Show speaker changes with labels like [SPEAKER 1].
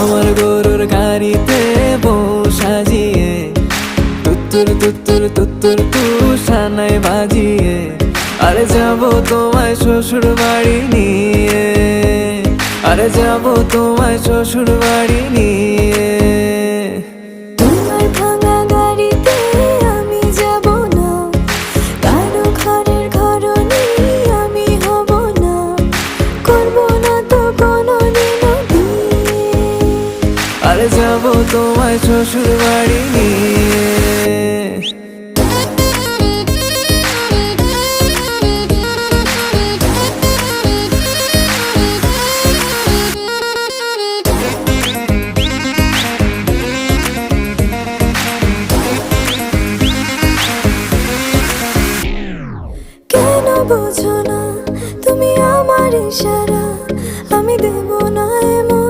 [SPEAKER 1] আমার গরুর গাড়িতে বউ সাজিয়ে তুত্তুর তুত্তুর তুত্তুর তুষানায় বাজিয়ে আরে যাবো তোমায় শ্বশুর বাড়ি নিয়ে, আরে যাবো তোমায় শ্বশুর বাড়ি নিয়ে।
[SPEAKER 2] তোমার ভাঙা গাড়িতে আমি যাব না, কারো ঘরের ঘরনি আমি হব না, করব না তো কোনোদিনও বিয়ে।
[SPEAKER 1] আরে যাবো তোমায় শ্বশুর বাড়ি নিয়ে।